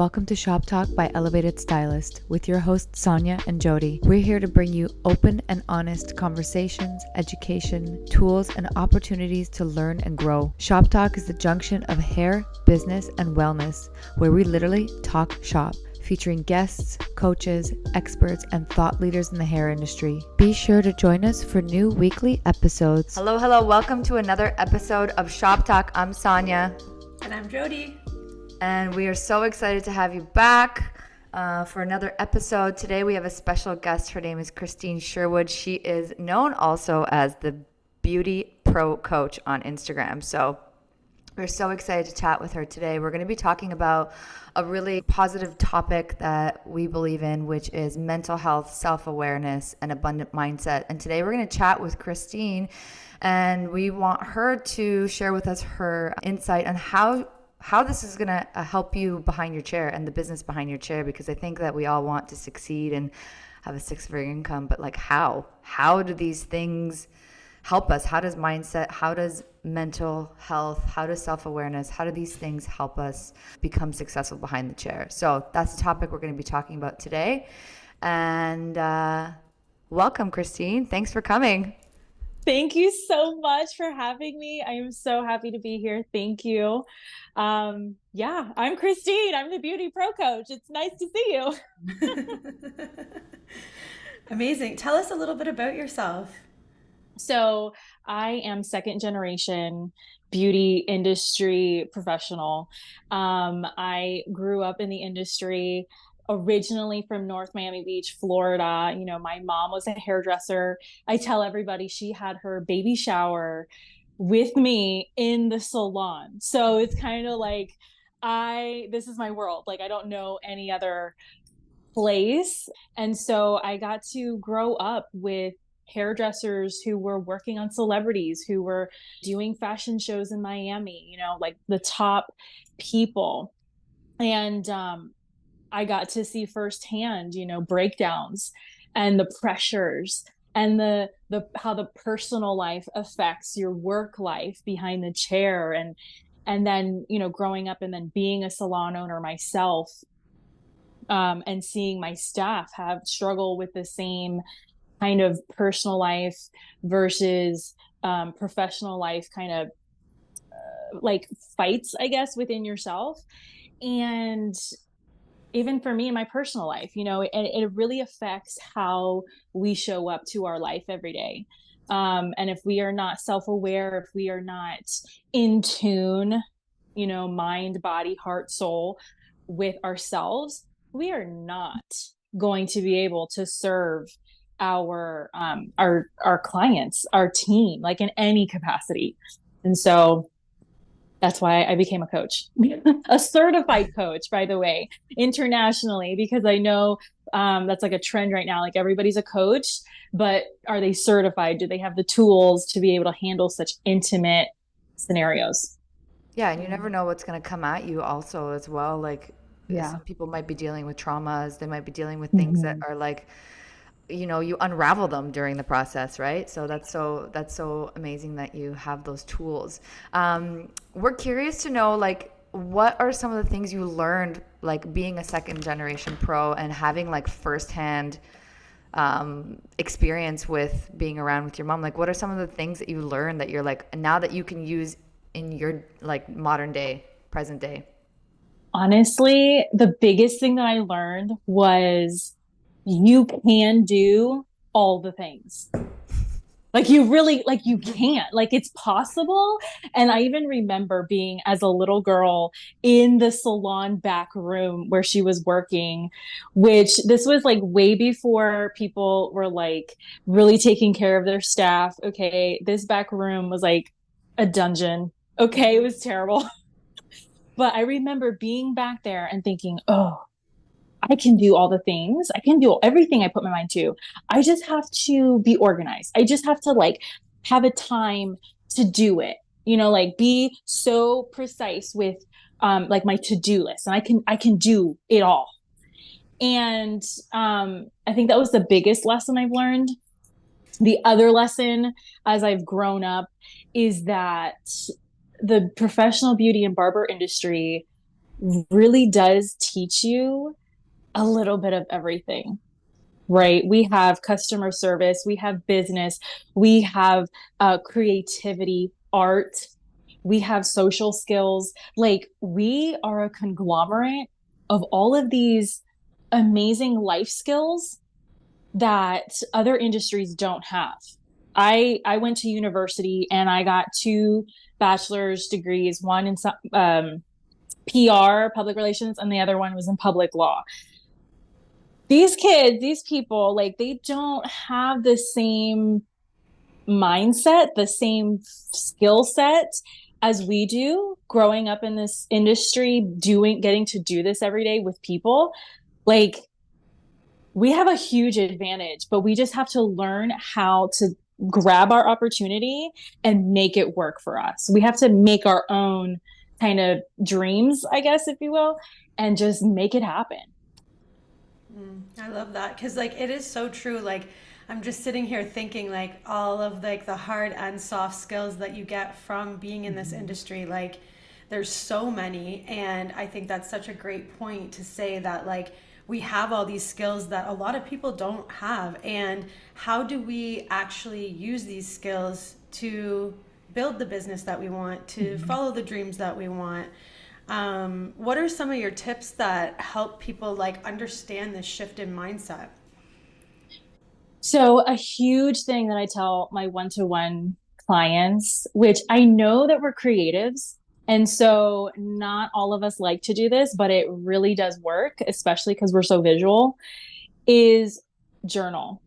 Welcome to Shop Talk by Elevated Stylist with your hosts Sonia and Jody. We're here to bring you open and honest conversations, education, tools, and opportunities to learn and grow. Shop Talk is the junction of hair, business, and wellness, where we literally talk shop, featuring guests, coaches, experts, and thought leaders in the hair industry. Be sure to join us for new weekly episodes. Hello. Welcome to another episode of Shop Talk. I'm Sonia. And I'm Jody. And we are so excited to have you back for another episode. Today we have a special guest. Her name is Krystine Sherwood. She is known also as the Beauty Pro Coach on Instagram. So we're so excited to chat with her today. We're going to be talking about a really positive topic that we believe in, which is mental health, self-awareness, and abundant mindset. And today we're going to chat with Krystine, and we want her to share with us her insight on how this is going to help you behind your chair and the business behind your chair, because I think that we all want to succeed and have a six-figure income, but like how do these things help us? How does mindset, how does mental health, how does self-awareness, how do these things help us become successful behind the chair? So that's the topic we're going to be talking about today. And welcome, Krystine. Thanks for coming. Thank you so much for having me. I am so happy to be here. Thank you. I'm Krystine. I'm the Beauty Pro Coach. It's nice to see you. Amazing. Tell us a little bit about yourself. So I am second generation beauty industry professional. I grew up in the industry originally from North Miami Beach, Florida. You know, my mom was a hairdresser. I tell everybody she had her baby shower with me in the salon. So it's kind of like this is my world. Like I don't know any other place. And so I got to grow up with hairdressers who were working on celebrities, who were doing fashion shows in Miami, you know, like the top people. And I got to see firsthand, you know, breakdowns and the pressures and the how the personal life affects your work life behind the chair. And then, you know, growing up and then being a salon owner myself, and seeing my staff have struggle with the same kind of personal life versus professional life kind of like fights, I guess, within yourself. And even for me in my personal life, you know, it really affects how we show up to our life every day. And if we are not self-aware, if we are not in tune, you know, mind, body, heart, soul with ourselves, we are not going to be able to serve our clients, our team, like in any capacity. And so that's why I became a coach, a certified coach, by the way, internationally, because I know that's like a trend right now. Like everybody's a coach, but are they certified? Do they have the tools to be able to handle such intimate scenarios? Yeah, and you never know what's going to come at you also as well. Like Yeah. some people might be dealing with traumas. They might be dealing with things that are like, you know, you unravel them during the process, right? So that's so amazing that you have those tools. We're curious to know, like, what are some of the things you learned, like being a second generation pro and having like firsthand experience with being around with your mom? Like, what are some of the things that you learned that you're like, now that you can use in your like modern day, present day? Honestly, the biggest thing that I learned was you can do all the things. Like you can't, like it's possible. And I even remember being as a little girl in the salon back room where she was working, which this was like way before people were like really taking care of their staff. Okay. This back room was like a dungeon. Okay. It was terrible. But I remember being back there and thinking, oh, I can do all the things. I can do everything I put my mind to. I just have to be organized. I just have to like have a time to do it. You know, like be so precise with like my to-do list, and I can do it all. And I think that was the biggest lesson I've learned. The other lesson as I've grown up is that the professional beauty and barber industry really does teach you a little bit of everything, right? We have customer service, we have business, we have creativity, art, we have social skills. Like we are a conglomerate of all of these amazing life skills that other industries don't have. I went to university and I got two bachelor's degrees, one in PR, public relations, and the other one was in public law. These kids, these people, like they don't have the same mindset, the same skill set as we do growing up in this industry, getting to do this every day with people. Like we have a huge advantage, but we just have to learn how to grab our opportunity and make it work for us. We have to make our own kind of dreams, I guess, if you will, and just make it happen. I love that because like it is so true. Like I'm just sitting here thinking like all of like the hard and soft skills that you get from being in this industry. Like there's so many, and I think that's such a great point to say that like we have all these skills that a lot of people don't have, and how do we actually use these skills to build the business that we want, to follow the dreams that we want. What are some of your tips that help people like understand this shift in mindset? So, a huge thing that I tell my one-to-one clients, which I know that we're creatives, and so not all of us like to do this, but it really does work, especially because we're so visual, is journal.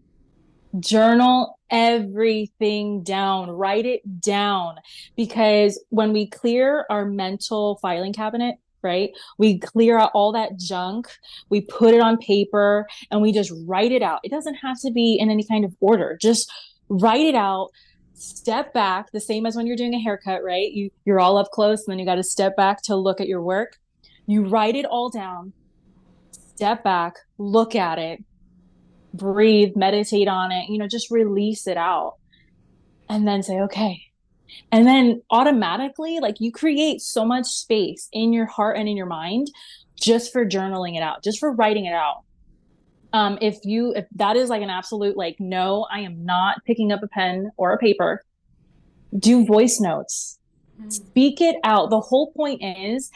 Journal everything down, write it down. Because when we clear our mental filing cabinet, right, we clear out all that junk, we put it on paper, and we just write it out. It doesn't have to be in any kind of order. Just write it out. Step back, the same as when you're doing a haircut, right? You're all up close, and then you got to step back to look at your work. You write it all down, step back, look at it, breathe, meditate on it, just release it out and then say, okay. And then automatically, like you create so much space in your heart and in your mind just for journaling it out, just for writing it out. If that is like an absolute, like, no, I am not picking up a pen or a paper, do voice notes, speak it out. The whole point is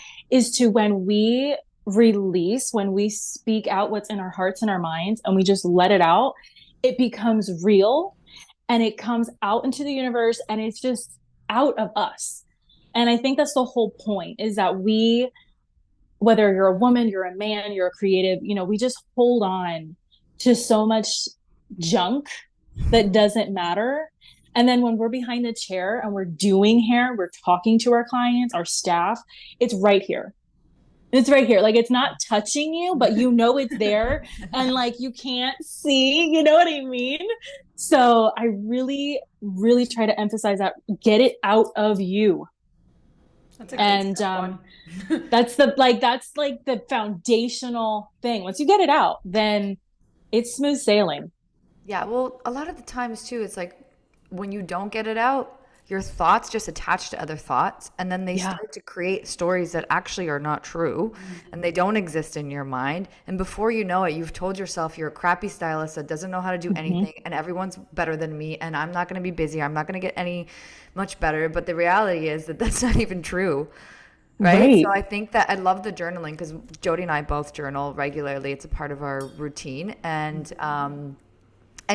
to when we release, when we speak out what's in our hearts and our minds and we just let it out, it becomes real and it comes out into the universe and it's just out of us. And I think that's the whole point, is that we, whether you're a woman, you're a man, you're a creative, we just hold on to so much junk that doesn't matter. And then when we're behind the chair and we're doing hair, we're talking to our clients, our staff, it's right here. It's right here. Like it's not touching you, but it's there and like you can't see, you know what I mean? So I really, really try to emphasize that, get it out of you. That's a And that's like the foundational thing. Once you get it out, then it's smooth sailing. Yeah, well, a lot of the times too, it's like when you don't get it out, your thoughts just attach to other thoughts, and then they start to create stories that actually are not true, and they don't exist in your mind. And before you know it, you've told yourself you're a crappy stylist that doesn't know how to do anything, and everyone's better than me, and I'm not going to be busy. I'm not going to get any much better. But the reality is that that's not even true. Right. So I think that I love the journaling because Jody and I both journal regularly. It's a part of our routine. And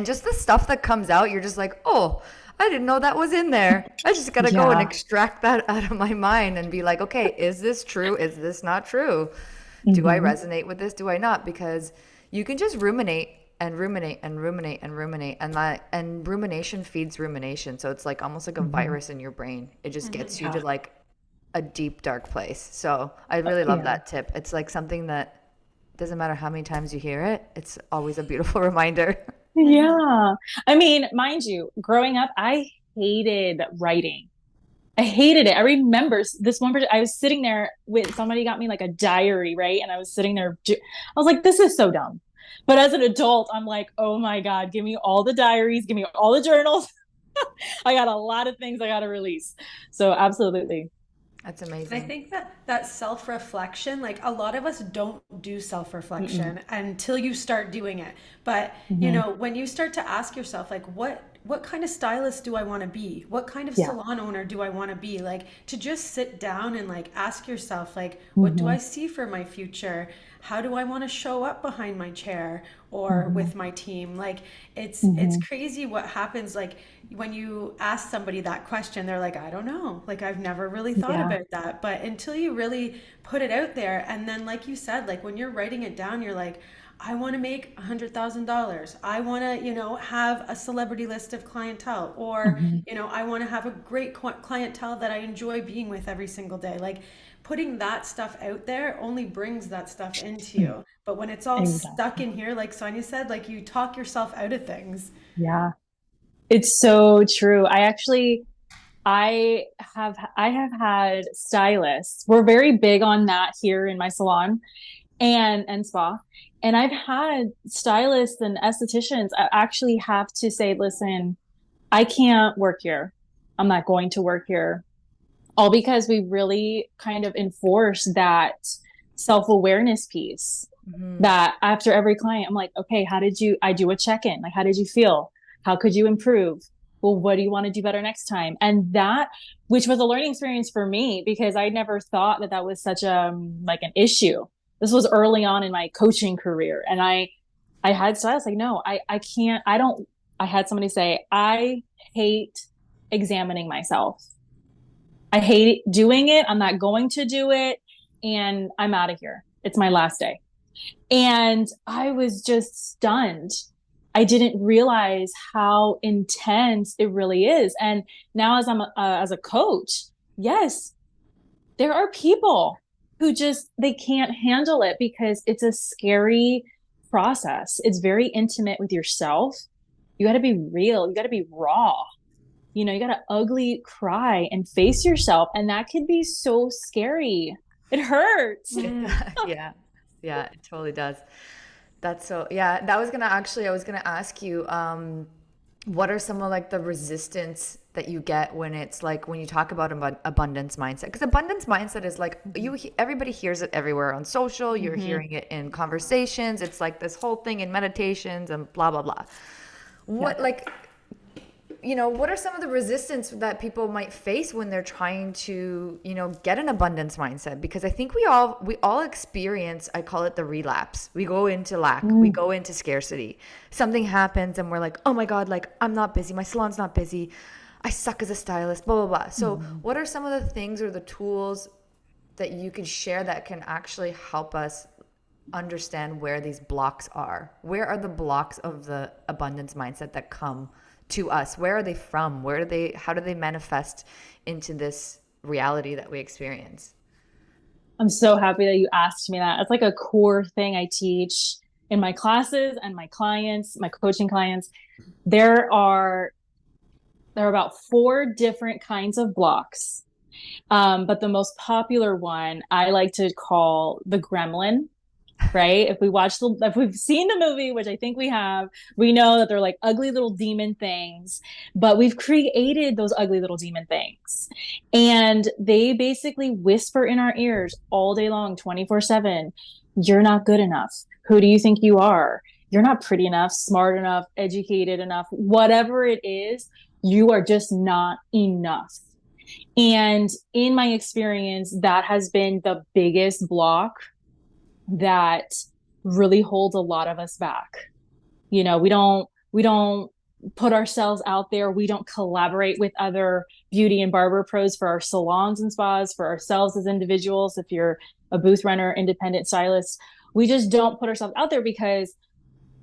just the stuff that comes out, you're just like, oh, I didn't know that was in there. I just got to go and extract that out of my mind and be like, okay, is this true? Is this not true? Do I resonate with this? Do I not? Because you can just ruminate and ruminate and ruminate and ruminate, and rumination feeds rumination. So it's like almost like a virus in your brain. It just gets you to like a deep, dark place. So I really love that tip. It's like something that doesn't matter how many times you hear it, it's always a beautiful reminder. Yeah. I mean, mind you, growing up, I hated writing. I hated it. I remember this one person, I was sitting there with somebody got me like a diary, right? And I was sitting there, I was like, this is so dumb. But as an adult, I'm like, oh my God, give me all the diaries, give me all the journals. I got a lot of things I got to release. So absolutely. That's And I amazing. think that that self-reflection, like a lot of us don't do Mm-mm. self-reflection until you start doing it. But, Hmm. when you start to ask yourself, like, what kind of stylist do I want to be? What kind of Yeah. salon owner do I want to be? Like to just sit down and like ask yourself, like, what do Hmm. I see for my future? How do I want to show up behind my chair or Hmm. with my team? Like it's Hmm. crazy what happens like when you ask somebody that question, they're like, I don't know. Like I've never really thought Yeah. about that. But until you really put it out there and then like you said, like when you're writing it down, you're like, I want to make $100,000. I want to, have a celebrity list of clientele, or, Hmm. I want to have a great clientele that I enjoy being with every single day. Like putting that stuff out there only brings that stuff into you. But when it's all stuck Exactly. in here, like Sonia said, like you talk yourself out of things. Yeah. It's so true. I have had stylists. We're very big on that here in my salon and spa. And I've had stylists and estheticians actually have to say, listen, I can't work here. I'm not going to work here. All because we really kind of enforce that self-awareness piece, Hmm. that after every client, I'm like, okay, I do a check-in. Like, how did you feel? How could you improve? Well, what do you want to do better next time? And that, which was a learning experience for me because I never thought that that was such like an issue. This was early on in my coaching career. And I had stylists like, no, I can't, I don't, I had somebody say, I hate examining myself. I hate doing it. I'm not going to do it. And I'm out of here. It's my last day. And I was just stunned. I didn't realize how intense it really is. And now, as a coach, yes, there are people who just they can't handle it because it's a scary process. It's very intimate with yourself. You got to be real. You got to be raw. You got to ugly cry and face yourself, and that can be so scary. It hurts. Yeah. Yeah, it totally does. That's so, yeah, that was gonna actually, I was gonna ask you, what are some of like the resistance that you get when it's like when you talk about abundance mindset? Because abundance mindset is like everybody hears it everywhere on social. You're Mm-hmm. hearing it in conversations. It's like this whole thing in meditations and blah blah blah. Yeah. What like what are some of the resistance that people might face when they're trying to, get an abundance mindset? Because I think we all experience, I call it the relapse. We go into lack, we Mm. go into scarcity. Something happens and we're like, "Oh my God, like I'm not busy. My salon's not busy. I suck as a stylist, blah blah blah." So, Mhm. what are some of the things or the tools that you could share that can actually help us understand where these blocks are? Where are the blocks of the abundance mindset that come to us? Where are they from? How do they manifest into this reality that we experience? I'm so happy that you asked me that. It's like a core thing I teach in my classes and my clients, my coaching clients. There are there are about four different kinds of blocks. But the most popular one I like to call the gremlin, right? If we've seen the movie, which I think we have, we know that they're like ugly little demon things, but we've created those ugly little demon things. And they basically whisper in our ears all day long, 24/7. You're not good enough. Who do you think you are? You're not pretty enough, smart enough, educated enough, whatever it is, you are just not enough. And in my experience, that has been the biggest block that really holds a lot of us back. We don't put ourselves out there. We don't collaborate with other beauty and barber pros for our salons and spas, for ourselves as individuals. If you're a booth runner, independent stylist, we just don't put ourselves out there because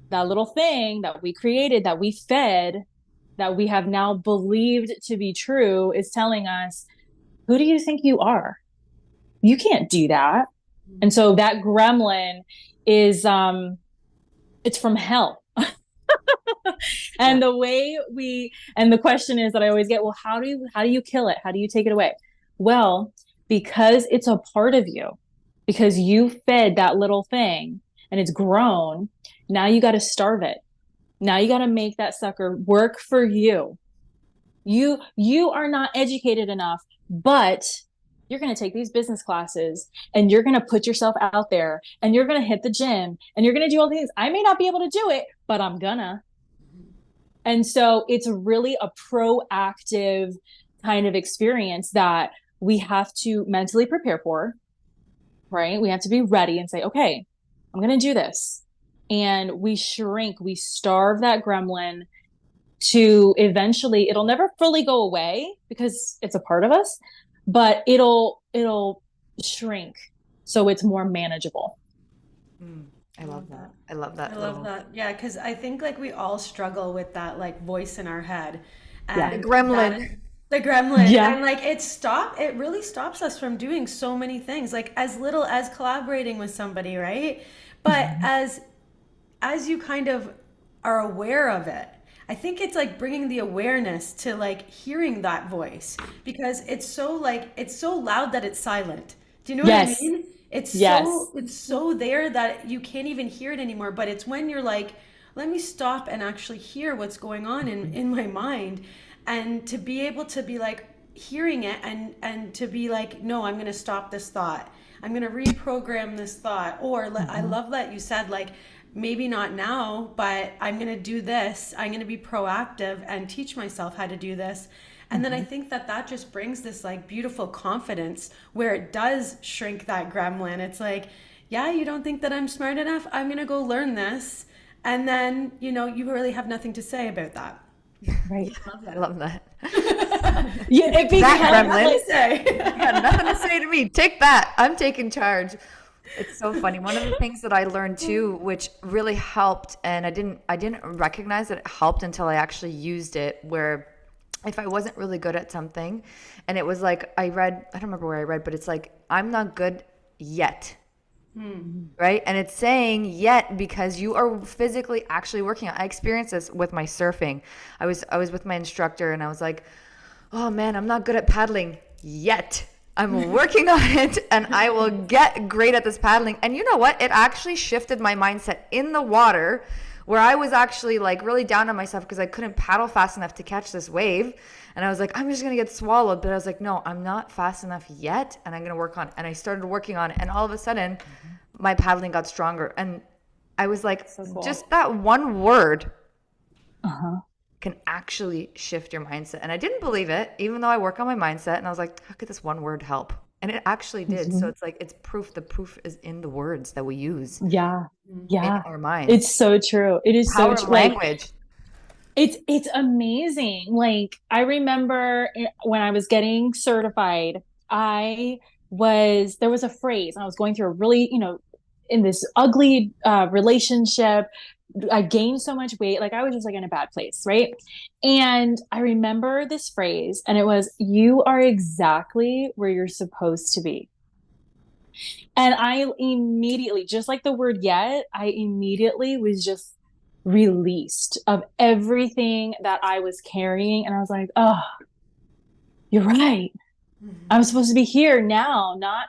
that little thing that we created, that we fed, that we have now believed to be true is telling us, who do you think you are? You can't do that. And so that gremlin is it's from hell. Yeah. And the question is that I always get, well, how do you kill it? How do you take it away? Well, because it's a part of you, because you fed that little thing and it's grown, now you got to starve it. Now you got to make that sucker work for you. You are not educated enough, but you're going to take these business classes and you're going to put yourself out there and you're going to hit the gym and you're going to do all these things. I may not be able to do it, but I'm gonna. And so it's really a proactive kind of experience that we have to mentally prepare for, right? We have to be ready and say, okay, I'm going to do this. And we shrink, we starve that gremlin to eventually, it'll never fully go away because it's a part of us, but it'll shrink so it's more manageable. I love that. I love that. I love that. Yeah, because I think like we all struggle with that like voice in our head, Yeah. The and gremlin. the gremlin, Yeah. and like it really stops us from doing so many things, like as little as collaborating with somebody, right? But as you kind of are aware of it, I think it's like bringing the awareness to like hearing that voice, because it's so loud that it's silent. Do you know what I Yes. mean? Yes. It's so there that you can't even hear it anymore. But it's when you're like, let me stop and actually hear what's going on in my mind, and to be able to be like hearing it, and to be like, no, I'm gonna stop this thought. I'm gonna reprogram this thought. Or I love that you said like, maybe not now, but I'm going to do this. I'm going to be proactive and teach myself how to do this. And then I think that just brings this like beautiful confidence where it does shrink that gremlin. It's like, yeah, you don't think that I'm smart enough? I'm going to go learn this. And then, you really have nothing to say about that. Right. I love that. Yeah, it becomes That gremlin. Nothing to say. You got nothing to say to me. Take that. I'm taking charge. It's so funny. One of the things that I learned too, which really helped, and I didn't recognize that it helped until I actually used it, where if I wasn't really good at something, and it was like I don't remember where I read, but it's like, I'm not good yet. Right? And it's saying yet because you are physically actually working on. I experienced this with my surfing. I was with my instructor and I was like, oh man, I'm not good at paddling yet. I'm working on it and I will get great at this paddling. And you know what? It actually shifted my mindset in the water, where I was actually like really down on myself because I couldn't paddle fast enough to catch this wave. And I was like, I'm just going to get swallowed. But I was like, no, I'm not fast enough yet. And I'm going to work on it. And I started working on it. And all of a sudden, my paddling got stronger. And I was like, So cool. just that one word Uh-huh. can actually shift your mindset. And I didn't believe it, even though I work on my mindset. And I was like, how could this one word help? And it actually did. So it's like, it's proof. The proof is in the words that we use Yeah. in Yeah. our minds. It's so true. It is Power so of true. Like, language. it's amazing. Like I remember when I was getting certified, there was a phrase, and I was going through a really, in this ugly relationship. I gained so much weight. Like I was just like in a bad place. Right. And I remember this phrase, and it was, you are exactly where you're supposed to be. And I immediately, just like the word yet, I immediately was just released of everything that I was carrying. And I was like, oh, you're right. I'm supposed to be here now, not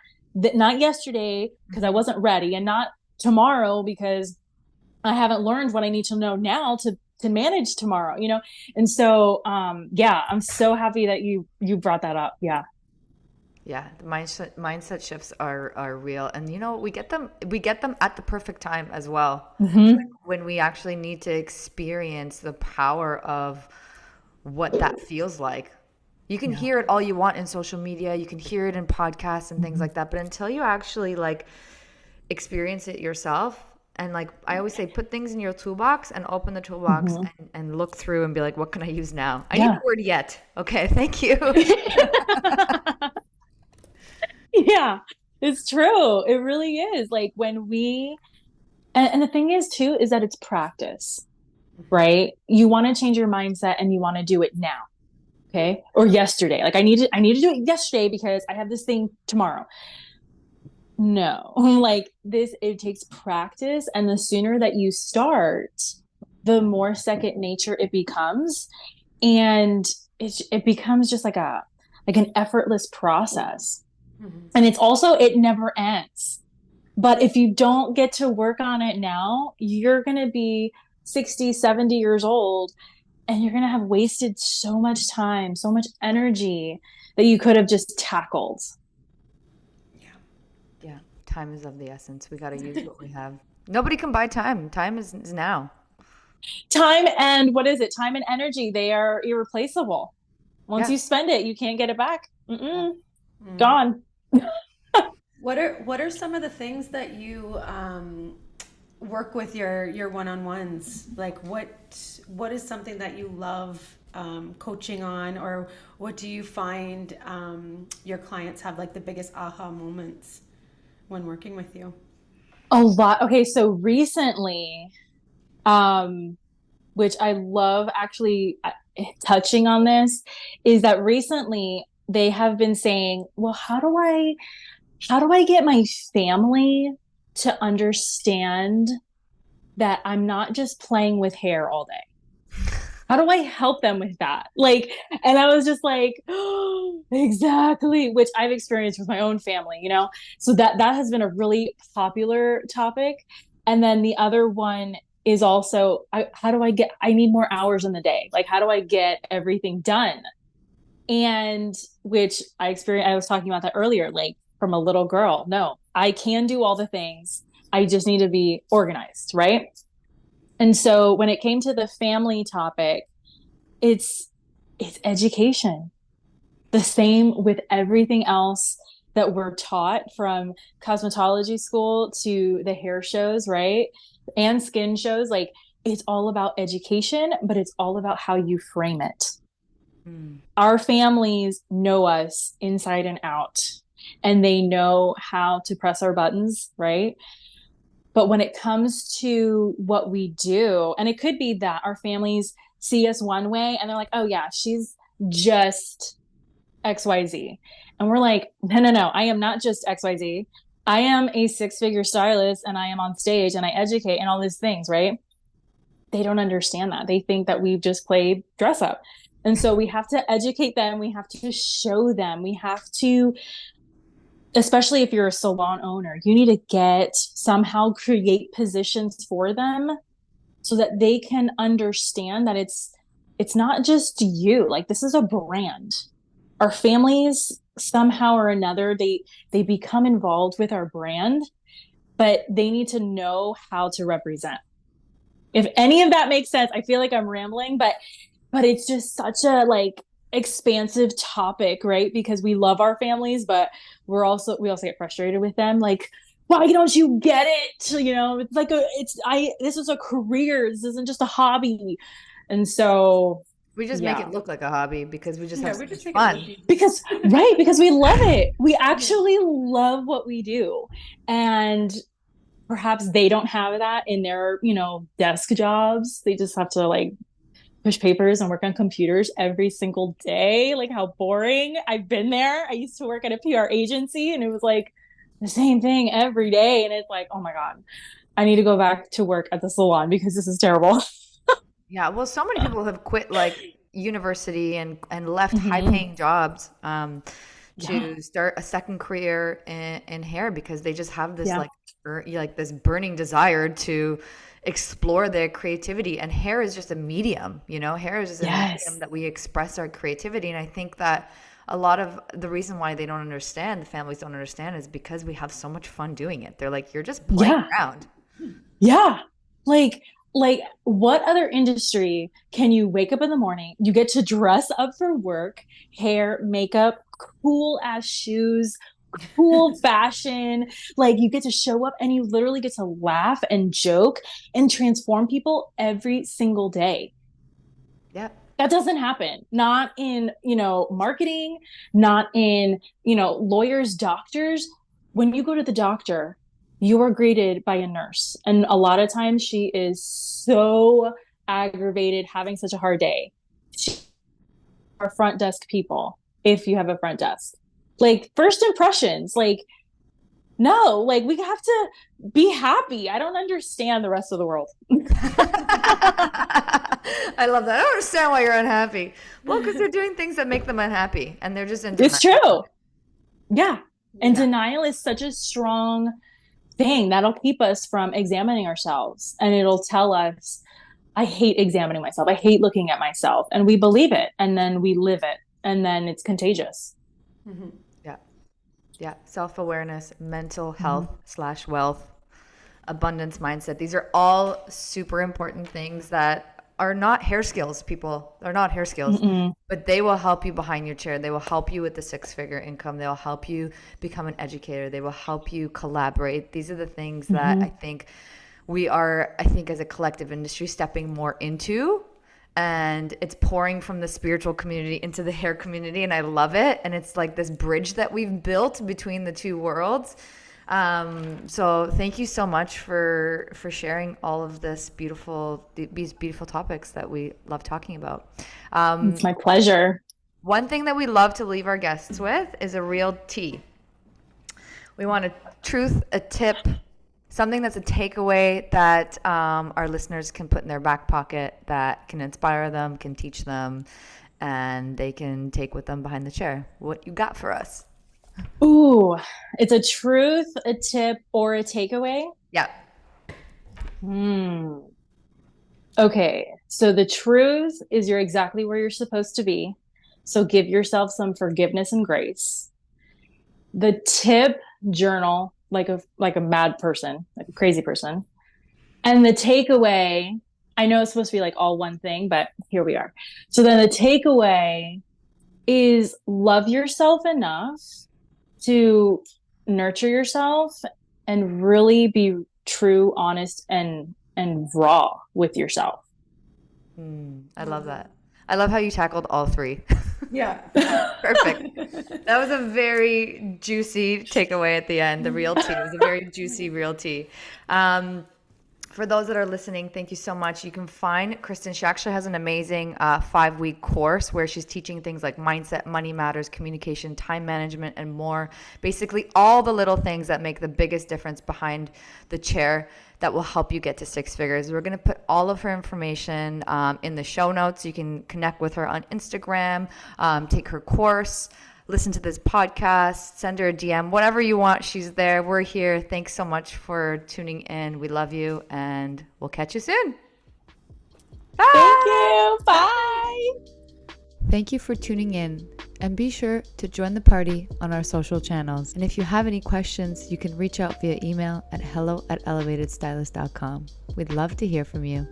yesterday because I wasn't ready, and not tomorrow because I haven't learned what I need to know now to manage tomorrow, And so, yeah, I'm so happy that you brought that up. Yeah. Yeah, the mindset shifts are real, and we get them at the perfect time as well. When we actually need to experience the power of what that feels like. You can hear it all you want in social media, you can hear it in podcasts and things like that, but until you actually like experience it yourself, and like I always say, put things in your toolbox and open the toolbox and look through and be like, what can I use now? I need the word yet. Okay, thank you. Yeah, it's true. It really is. Like when and the thing is too, is that it's practice, right? You want to change your mindset and you want to do it now. Okay. Or yesterday. Like I need to do it yesterday because I have this thing tomorrow. No, like it takes practice. And the sooner that you start, the more second nature it becomes. And it becomes just like an effortless process. And it's also, it never ends. But if you don't get to work on it now, you're going to be 60, 70 years old, and you're going to have wasted so much time, so much energy that you could have just tackled. Time is of the essence. We got to use what we have. Nobody can buy time. Time is now. Time and what is it? Time and energy. They are irreplaceable. Once Yeah. you spend it, you can't get it back. Mm-mm. Mm. Gone. What are some of the things that you work with your one-on-ones? Like what is something that you love coaching on, or what do you find your clients have like the biggest aha moments when working with you? A lot. Okay, so recently, um, which I love actually touching on this, is that recently they have been saying, well, how do I get my family to understand that I'm not just playing with hair all day? How do I help them with that? Like, and I was just like, oh, exactly, which I've experienced with my own family, So that has been a really popular topic. And then the other one is also, I need more hours in the day. Like, how do I get everything done? And which I was talking about that earlier, like from a little girl. No, I can do all the things. I just need to be organized, right? And so when it came to the family topic, it's education. The same with everything else that we're taught, from cosmetology school to the hair shows, right? And skin shows. Like, it's all about education, but it's all about how you frame it. Our families know us inside and out, and they know how to press our buttons, right? But when it comes to what we do, and it could be that our families see us one way and they're like, oh yeah, she's just XYZ. And we're like, no, no, no, I am not just XYZ. I am a 6-figure stylist, and I am on stage and I educate and all these things, right? They don't understand that. They think that we've just played dress up. And so we have to educate them. We have to show them. We have to, especially if you're a salon owner, you need to somehow create positions for them so that they can understand that it's not just you. Like, this is a brand. Our families, somehow or another, they become involved with our brand, but they need to know how to represent. If any of that makes sense. I feel like I'm rambling, but it's just such a like expansive topic, right? Because we love our families, but we also get frustrated with them. Like, why don't you get it? It's like this is a career. This isn't just a hobby. And so We just make it look like a hobby because we just have so much make fun. because we love it. We actually love what we do. And perhaps they don't have that in their, desk jobs. They just have to like push papers and work on computers every single day. Like, how boring. I've been there. I used to work at a PR agency, and it was like the same thing every day. And it's like, oh my God, I need to go back to work at the salon because this is terrible. Yeah, well, so many people have quit like university and left high-paying jobs to start a second career in hair because they just have this like this burning desire to explore their creativity. And hair is just a medium, hair is just a medium that we express our creativity. And I think that a lot of the reason why the families don't understand, is because we have so much fun doing it. They're like, you're just playing around. Yeah. Like what other industry can you wake up in the morning, you get to dress up for work, hair, makeup, cool ass shoes, cool fashion, like you get to show up and you literally get to laugh and joke and transform people every single day. Yeah. That doesn't happen. Not in, marketing, not in, lawyers, doctors. When you go to the doctor, you are greeted by a nurse. And a lot of times she is so aggravated, having such a hard day. She are front desk people, if you have a front desk. Like, first impressions, like, no, like, we have to be happy. I don't understand the rest of the world. I love that. I don't understand why you're unhappy. Well, because they're doing things that make them unhappy, and they're just in denial. It's true. Yeah. And denial is such a strong thing that'll keep us from examining ourselves. And it'll tell us, I hate examining myself. I hate looking at myself. And we believe it. And then we live it. And then it's contagious. Yeah. Yeah. Self-awareness, mental health / wealth, abundance mindset. These are all super important things that are not hair skills, people. They're not hair skills, but they will help you behind your chair. They will help you with the 6-figure income. They will help you become an educator. They will help you collaborate. These are the things that I think we are, as a collective industry, stepping more into. And it's pouring from the spiritual community into the hair community. And I love it. And it's like this bridge that we've built between the two worlds. So thank you so much for sharing all of these beautiful topics that we love talking about. It's my pleasure. One thing that we love to leave our guests with is a real tea. We want a truth, a tip, something that's a takeaway that our listeners can put in their back pocket that can inspire them, can teach them, and they can take with them behind the chair. What you got for us? Ooh, it's a truth, a tip, or a takeaway? Yeah. Okay, so the truth is you're exactly where you're supposed to be. So give yourself some forgiveness and grace. The tip, journal like a mad person, like a crazy person. And the takeaway, I know it's supposed to be like all one thing, but here we are. So then the takeaway is love yourself enough to nurture yourself and really be true, honest, and raw with yourself. I love that. I love how you tackled all three. Yeah. Perfect. That was a very juicy takeaway at the end. The real tea. It was a very juicy real tea. For those that are listening, thank you so much. You can find Krystine. She actually has an amazing 5-week course where she's teaching things like mindset, money matters, communication, time management, and more. Basically, all the little things that make the biggest difference behind the chair that will help you get to 6 figures. We're going to put all of her information in the show notes. You can connect with her on Instagram, take her course, listen to this podcast, send her a DM, whatever you want. She's there. We're here. Thanks so much for tuning in. We love you, and we'll catch you soon. Bye. Thank you. Bye. Thank you for tuning in, and be sure to join the party on our social channels. And if you have any questions, you can reach out via email at hello@elevatedstylist.com. We'd love to hear from you.